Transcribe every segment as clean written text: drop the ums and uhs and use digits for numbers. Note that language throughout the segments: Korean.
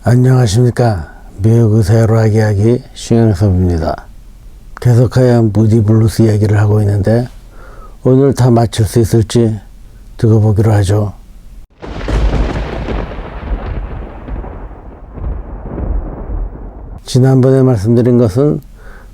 안녕하십니까. 미국 의사의 락 이야기 신영섭입니다. 계속하여 무디 블루스 이야기를 하고 있는데 오늘 다 맞출 수 있을지 두고 보기로 하죠. 지난번에 말씀드린 것은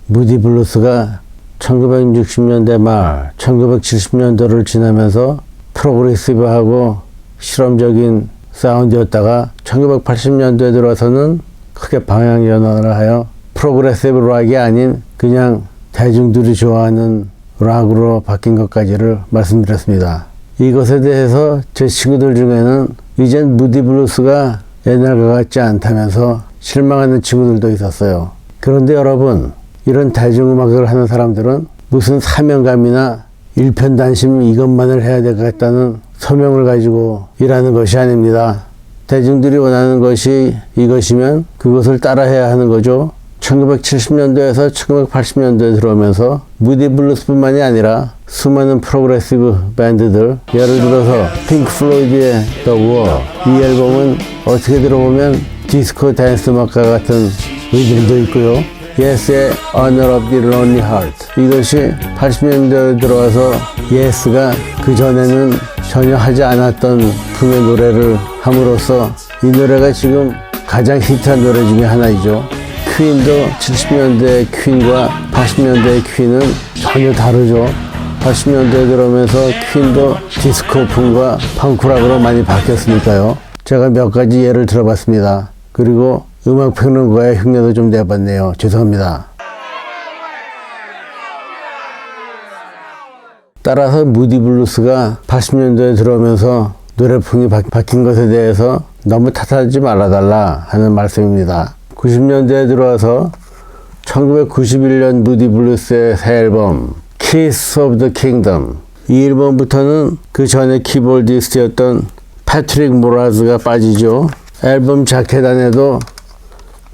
무디 블루스가 1960년대 말 1970년도를 지나면서 프로그레시브하고 실험적인 사운드였다가 1980년도에 들어서는 크게 방향 전환을 하여 프로그레시브 락이 아닌 그냥 대중들이 좋아하는 락으로 바뀐 것까지를 말씀드렸습니다. 이것에 대해서 제 친구들 중에는 이젠 무디 블루스가 옛날과 같지 않다면서 실망하는 친구들도 있었어요. 그런데 여러분, 이런 대중음악을 하는 사람들은 무슨 사명감이나 일편단심 이것만을 해야 되겠다는 소명을 가지고 일하는 것이 아닙니다. 대중들이 원하는 것이 이것이면 그것을 따라해야 하는 거죠. 1970년도에서 1980년도에 들어오면서 무디 블루스뿐만이 아니라 수많은 프로그레시브 밴드들, 예를 들어서 핑크 플로이드의 The Wall, 이 앨범은 어떻게 들어보면 디스코 댄스 음악과 같은 리듬도 있고요. Yes의 Honor of the Lonely Heart, 이것이 80년대에 들어와서 Yes가 그전에는 전혀 하지 않았던 품의 노래를 함으로써 이 노래가 지금 가장 히트한 노래 중에 하나이죠. 퀸도 70년대 퀸과 80년대의 퀸은 전혀 다르죠. 80년대에 들어오면서 퀸도 디스코풍과 펑크락으로 많이 바뀌었으니까요. 제가 몇 가지 예를 들어봤습니다. 그리고 음악평론가의 흉내도 좀 내봤네요. 죄송합니다. 따라서 무디 블루스가 80년도에 들어오면서 노래풍이 바뀐 것에 대해서 너무 탓하지 말아달라 하는 말씀입니다. 90년대에 들어와서 1991년 무디 블루스의 새 앨범 Keys of the Kingdom, 이 앨범부터는 그 전에 키보디스트였던 패트릭 모라즈가 빠지죠. 앨범 자켓 안에도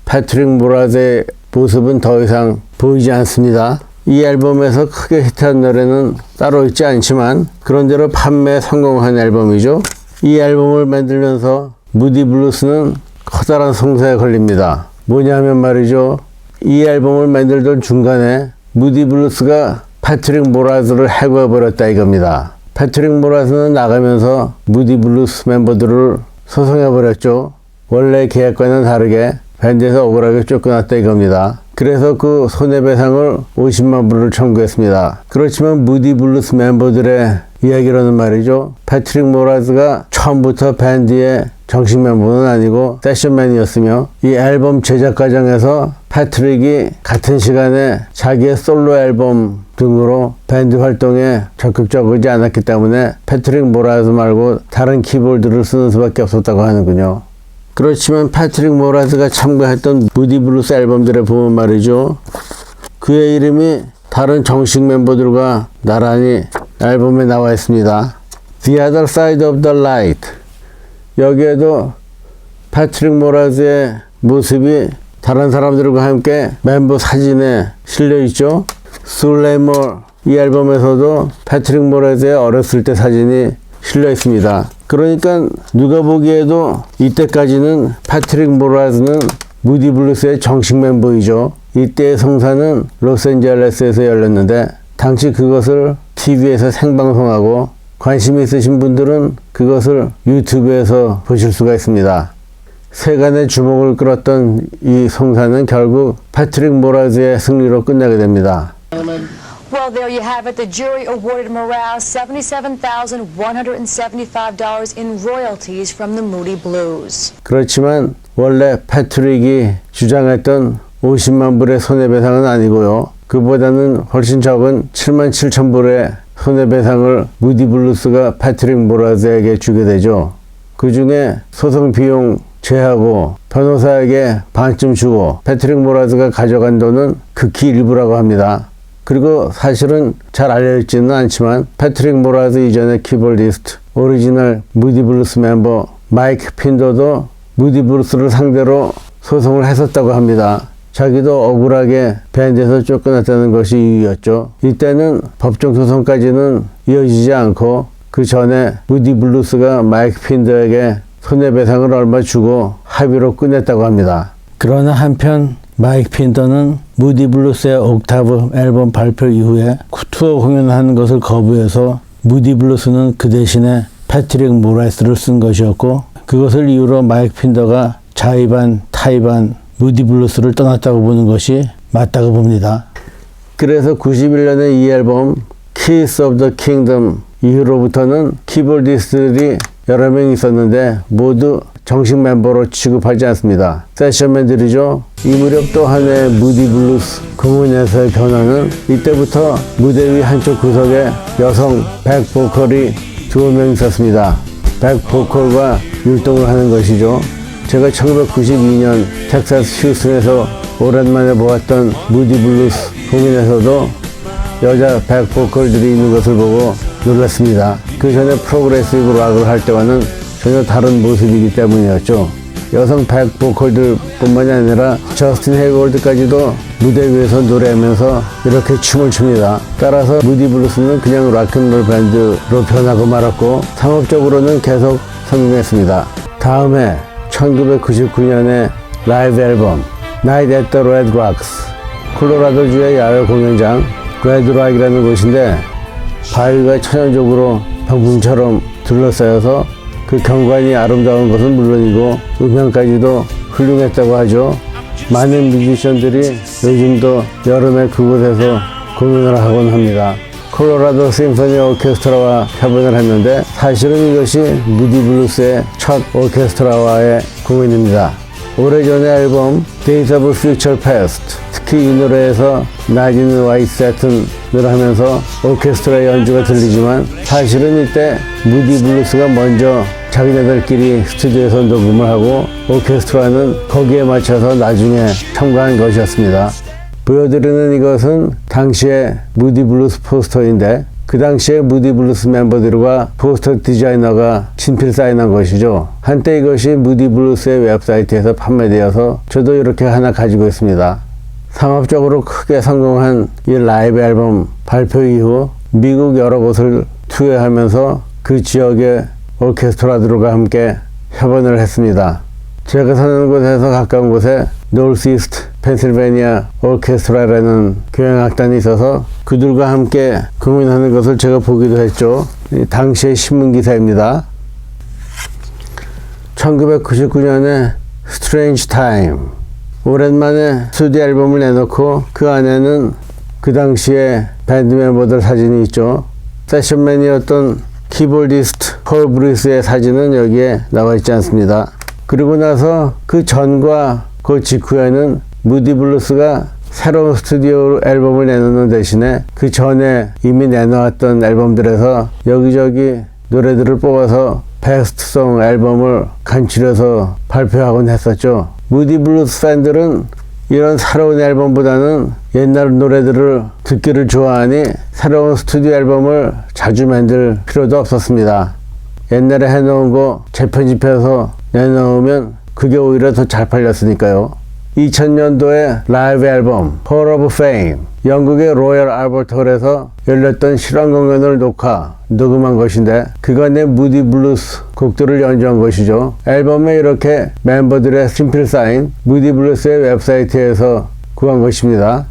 패트릭 모라즈의 모습은 더 이상 보이지 않습니다. 이 앨범에서 크게 히트한 노래는 따로 있지 않지만 그런대로 판매에 성공한 앨범이죠. 이 앨범을 만들면서 무디 블루스는 커다란 성사에 걸립니다. 뭐냐면 말이죠, 이 앨범을 만들던 중간에 무디 블루스가 패트릭 모라즈를 해고해버렸다 이겁니다. 패트릭 모라즈는 나가면서 무디 블루스 멤버들을 소송해버렸죠. 원래 계획과는 다르게 밴드에서 억울하게 쫓겨났다 이겁니다. 그래서 그 손해배상을 50만 불을 청구했습니다. 그렇지만 무디 블루스 멤버들의 이야기로는 말이죠, 패트릭 모라즈가 처음부터 밴드의 정식 멤버는 아니고 세션맨이었으며 이 앨범 제작 과정에서 패트릭이 같은 시간에 자기의 솔로 앨범 등으로 밴드 활동에 적극적이지 않았기 때문에 패트릭 모라즈 말고 다른 키보드를 쓰는 수밖에 없었다고 하는군요. 그렇지만 패트릭 모라즈가 참가했던 무디 블루스 앨범들에 보면 말이죠, 그의 이름이 다른 정식 멤버들과 나란히 앨범에 나와 있습니다. The Other Side of the Light, 여기에도 패트릭 모라즈의 모습이 다른 사람들과 함께 멤버 사진에 실려 있죠. 술레이몰, 이 앨범에서도 패트릭 모라즈의 어렸을 때 사진이 실려 있습니다. 그러니까 누가 보기에도 이때까지는 패트릭 모라즈는 무디 블루스의 정식 멤버이죠. 이때의 성사는 로스앤젤레스에서 열렸는데 당시 그것을 TV에서 생방송하고 관심 있으신 분들은 그것을 유튜브에서 보실 수가 있습니다. 세간의 주목을 끌었던 이 성사는 결국 패트릭 모라즈의 승리로 끝나게 됩니다. Well, there you have it. The jury awarded Morale $77,175 in royalties from the Moody Blues. 그렇지만 원래 패트릭이 주장했던 50만 불의 손해배상은 아니고요. 그보다는 훨씬 적은 77,000불의 손해배상을 무디 블루스가 패트릭 모라즈에게 주게 되죠. 그 중에 소송 비용 제하고 변호사에게 반쯤 주고 패트릭 모라즈가 가져간 돈은 극히 일부라고 합니다. 그리고 사실은 잘 알려지지는 않지만 패트릭 모라즈 이전의 키보디스트, 오리지널 무디 블루스 멤버 마이크 핀도도 무디 블루스를 상대로 소송을 했었다고 합니다. 자기도 억울하게 밴드에서 쫓겨났다는 것이 이유였죠. 이때는 법정 소송까지는 이어지지 않고 그 전에 무디 블루스가 마이크 핀더에게 손해배상을 얼마 주고 합의로 끝냈다고 합니다. 그러나 한편 마이크 핀더는 무디 블루스의 옥타브 앨범 발표 이후에 투어 공연하는 것을 거부해서 무디 블루스는 그 대신에 패트릭 모레스를 쓴 것이었고, 그것을 이유로 마이크 핀더가 자의반 타의반 무디 블루스를 떠났다고 보는 것이 맞다고 봅니다. 그래서 91년에 이 앨범 Keys of the Kingdom 이후로부터는 키보디스트들이 여러 명 있었는데 모두 정식 멤버로 취급하지 않습니다. 세션맨들이죠. 이 무렵 또 한해 무디 블루스 공연에서의 변화는 이때부터 무대 위 한쪽 구석에 여성 백보컬이 2명 있었습니다. 백보컬과 율동을 하는 것이죠. 제가 1992년 텍사스 휴스턴에서 오랜만에 보았던 무디 블루스 공연에서도 여자 백보컬들이 있는 것을 보고 놀랐습니다. 그 전에 프로그레시브 락을 할 때와는 전혀 다른 모습이기 때문이었죠. 여성 백보컬들 뿐만이 아니라 저스틴 헤이월드까지도 무대 위에서 노래하면서 이렇게 춤을 춥니다. 따라서 무디 블루스는 그냥 락앤롤 밴드로 변하고 말았고 상업적으로는 계속 성공했습니다. 다음에 1999년에 라이브 앨범 Night at the Red Rocks, 콜로라도주의 야외 공연장 레드락이라는 곳인데 바위가 천연적으로 병풍처럼 둘러싸여서 그 경관이 아름다운 것은 물론이고 음향까지도 훌륭했다고 하죠. 많은 뮤지션들이 요즘도 여름에 그곳에서 공연을 하곤 합니다. 콜로라도 심포니 오케스트라와 협연을 했는데 사실은 이것이 무디 블루스의 첫 오케스트라와의 공연입니다. 오래전의 앨범 Days of Future Past, 특히 이 노래에서 낮은 화이트 세튼을 하면서 오케스트라 연주가 들리지만 사실은 이때 무디 블루스가 먼저 자기네들끼리 스튜디오에서 녹음을 하고 오케스트라는 거기에 맞춰서 나중에 첨가한 것이었습니다. 보여드리는 이것은 당시의 무디 블루스 포스터인데 그 당시에 무디 블루스 멤버들과 포스터 디자이너가 친필 사인한 것이죠. 한때 이것이 무디 블루스의 웹사이트에서 판매되어서 저도 이렇게 하나 가지고 있습니다. 상업적으로 크게 성공한 이 라이브 앨범 발표 이후 미국 여러 곳을 투어하면서 그 지역의 오케스트라들과 함께 협연을 했습니다. 제가 사는 곳에서 가까운 곳에 노스이스트 펜실베니아 오케스트라라는 교향악단이 있어서 그들과 함께 공연하는 것을 제가 보기도 했죠. 당시의 신문기사입니다. 1999년에 Strange Time, 오랜만에 스튜디오 앨범을 내놓고 그 안에는 그 당시에 밴드 멤버들 사진이 있죠. 세션맨이었던 키보디스트 폴 브루스의 사진은 여기에 나와 있지 않습니다. 그리고 나서 그 전과 그 직후에는 무디 블루스가 새로운 스튜디오 앨범을 내놓는 대신에 그 전에 이미 내놓았던 앨범들에서 여기저기 노래들을 뽑아서 베스트송 앨범을 간추려서 발표하곤 했었죠. 무디 블루스 팬들은 이런 새로운 앨범보다는 옛날 노래들을 듣기를 좋아하니 새로운 스튜디오 앨범을 자주 만들 필요도 없었습니다. 옛날에 해놓은 거 재편집해서 내놓으면 그게 오히려 더 잘 팔렸으니까요. 2000년도에 라이브 앨범 Hall of Fame, 영국의 로열 알버트 홀에서 열렸던 실황 공연을 녹음한 것인데 그간의 무디 블루스 곡들을 연주한 것이죠. 앨범에 이렇게 멤버들의 친필 사인 무디 블루스의 웹사이트에서 구한 것입니다.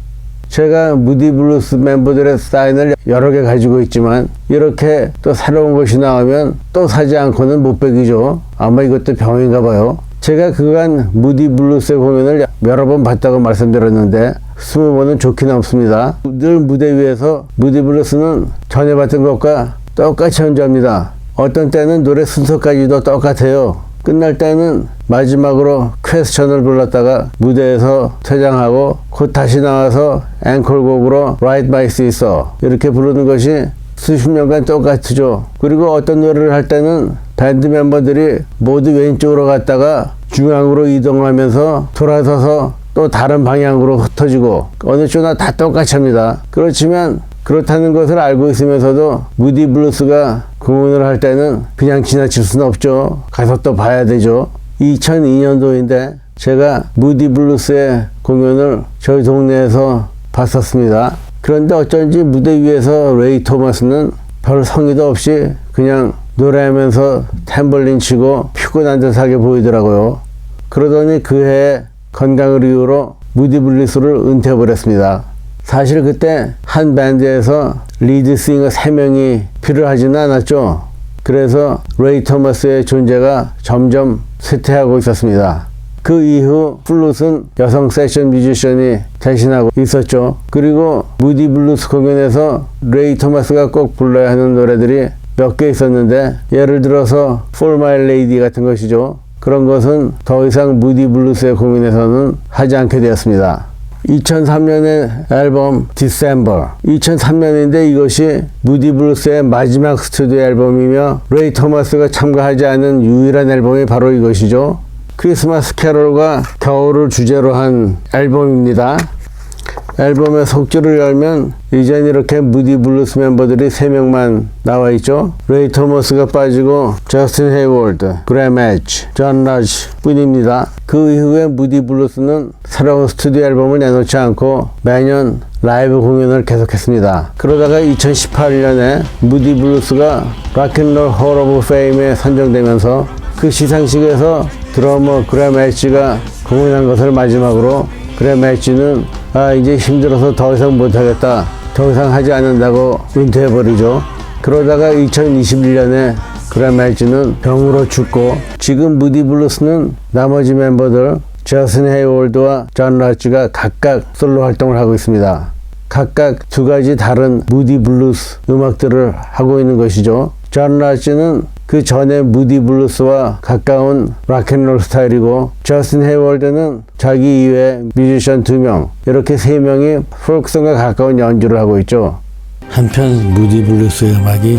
제가 무디 블루스 멤버들의 사인을 여러 개 가지고 있지만 이렇게 또 새로운 것이 나오면 또 사지 않고는 못 베기죠. 아마 이것도 병인가 봐요. 제가 그간 무디 블루스의 공연을 여러 번 봤다고 말씀드렸는데 20번은 좋긴 없습니다. 늘 무대 위에서 무디 블루스는 전에 봤던 것과 똑같이 연주합니다. 어떤 때는 노래 순서까지도 똑같아요. 끝날 때는 마지막으로 퀘스천을 불렀다가 무대에서 퇴장하고 곧 다시 나와서 앵콜곡으로 Write My Sister 이렇게 부르는 것이 수십 년간 똑같죠. 그리고 어떤 노래를 할 때는 밴드 멤버들이 모두 왼쪽으로 갔다가 중앙으로 이동하면서 돌아서서 또 다른 방향으로 흩어지고 어느 쪽이나 다 똑같이 합니다. 그렇지만 그렇다는 것을 알고 있으면서도 무디 블루스가 공연을 할 때는 그냥 지나칠 수는 없죠. 가서 또 봐야 되죠. 2002년도인데 제가 무디 블루스의 공연을 저희 동네에서 봤었습니다. 그런데 어쩐지 무대 위에서 레이 토마스는 별 성의도 없이 그냥 노래하면서 탬벌린 치고 피곤한 듯하게 보이더라고요. 그러더니 그 해에 건강을 이유로 무디 블루스를 은퇴해버렸습니다. 사실 그때 한 밴드에서 리드 싱어 3명이 필요하지는 않았죠. 그래서 레이 토머스의 존재가 점점 쇠퇴하고 있었습니다. 그 이후 플룻은 여성 세션 뮤지션이 대신하고 있었죠. 그리고 무디 블루스 공연에서 레이 토머스가 꼭 불러야 하는 노래들이 몇 개 있었는데, 예를 들어서 For My Lady 같은 것이죠. 그런 것은 더 이상 무디 블루스의 공연에서는 하지 않게 되었습니다. 2003년의 앨범 December, 2003년인데 이것이 무디 블루스의 마지막 스튜디오 앨범이며 레이 토머스가 참가하지 않은 유일한 앨범이 바로 이것이죠. 크리스마스 캐롤과 겨울을 주제로 한 앨범입니다. 앨범의 속지를 열면 이젠 이렇게 무디 블루스 멤버들이 3명만 나와 있죠. 레이 토머스가 빠지고 저스틴 헤이월드, 그램 에지, 존 라지 뿐입니다. 그 이후에 무디 블루스는 새로운 스튜디오 앨범을 내놓지 않고 매년 라이브 공연을 계속했습니다. 그러다가 2018년에 무디 블루스가 락앤롤 홀 오브 페임에 선정되면서 그 시상식에서 드러머 그램 에지가 공연한 것을 마지막으로 그램 에지는 이제 힘들어서 더 이상 못하겠다, 더 이상 하지 않는다고 은퇴해버리죠. 그러다가 2021년에 그램 에지는 병으로 죽고, 지금 무디 블루스는 나머지 멤버들 저스틴 헤이월드와 존 라지가 각각 솔로 활동을 하고 있습니다. 각각 2가지 다른 무디 블루스 음악들을 하고 있는 것이죠. 존 라지는 그 전에 무디 블루스와 가까운 락앤롤 스타일이고, 저스틴 헤이월드는 자기 이외에 뮤지션 2명, 이렇게 3명이 포크송과 가까운 연주를 하고 있죠. 한편 무디 블루스의 음악이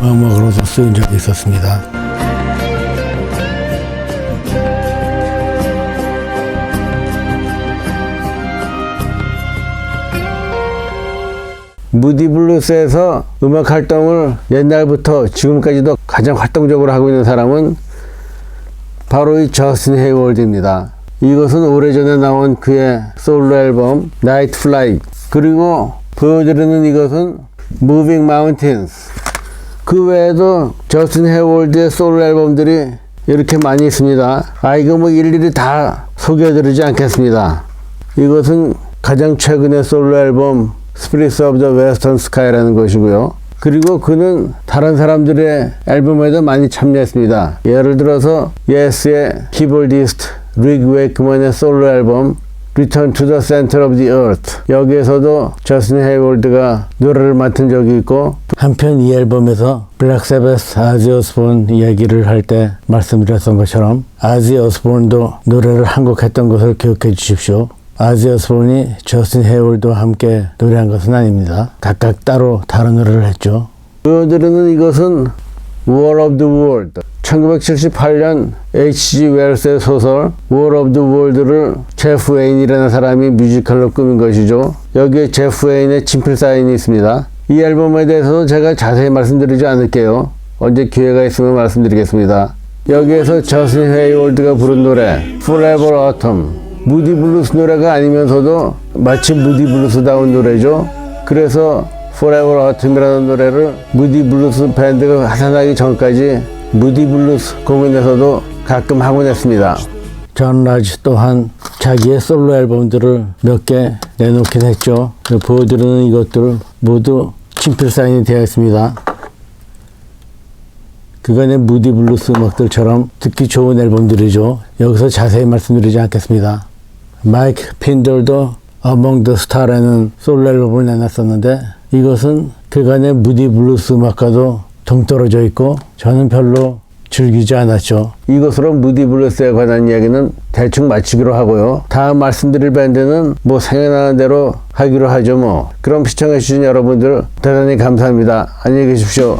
음악으로도 쓰인 적이 있었습니다. 무디 블루스에서 음악 활동을 옛날부터 지금까지도 가장 활동적으로 하고 있는 사람은 바로 이 저스틴 헤이월드입니다. 이것은 오래전에 나온 그의 솔로 앨범 나이트 플라이, 그리고 보여드리는 이것은 Moving Mountains. 그 외에도 저스틴 헤이월드의 솔로 앨범들이 이렇게 많이 있습니다. 이거 뭐 일일이 다 소개해드리지 않겠습니다. 이것은 가장 최근의 솔로 앨범 Spirits of the Western Sky라는 것이고요. 그리고 그는 다른 사람들의 앨범에도 많이 참여했습니다. 예를 들어서 Yes의 키보디스트 릭 웨이크먼의 솔로 앨범 Return to the Center of the Earth, 여기에서도 저스틴 헤이월드가 노래를 맡은 적이 있고, 한편 이 앨범에서 블랙 세바스 아지 오스본 이야기를 할 때 말씀드렸던 것처럼 아지 오스본도 노래를 한 곡 했던 것을 기억해 주십시오. 아지 오스본이 저스틴 헤이월드와 함께 노래한 것은 아닙니다. 각각 따로 다른 노래를 했죠. 보여드리는 이것은 War of the World, 1978년 H.G. 웰스의 소설 War of the World를 제프 웨인이라는 사람이 뮤지컬로 꾸민 것이죠. 여기에 제프 웨인의 친필 사인이 있습니다. 이 앨범에 대해서는 제가 자세히 말씀드리지 않을게요. 언제 기회가 있으면 말씀드리겠습니다. 여기에서 저스틴 헤이월드가 부른 노래 Forever Autumn, 무디 블루스 노래가 아니면서도 마치 무디 블루스다운 노래죠. 그래서 Forever Autumn이라는 노래를 무디 블루스 밴드가 하산하기 전까지 무디 블루스 공연에서도 가끔 하곤 했습니다. 존 라지 또한 자기의 솔로 앨범들을 몇 개 내놓긴 했죠. 보여드리는 이것들 모두 친필 사인이 되어 있습니다. 그간의 무디 블루스 음악들처럼 듣기 좋은 앨범들이죠. 여기서 자세히 말씀드리지 않겠습니다. 마이크 핀들도 Among the Stars라는 솔로 앨범을 내놨었는데, 이것은 그간의 무디 블루스 음악과도 동떨어져 있고 저는 별로 즐기지 않았죠. 이것으로 무디 블루스에 관한 이야기는 대충 마치기로 하고요. 다음 말씀드릴 밴드는 뭐 생각나는 대로 하기로 하죠. 그럼 시청해 주신 여러분들 대단히 감사합니다. 안녕히 계십시오.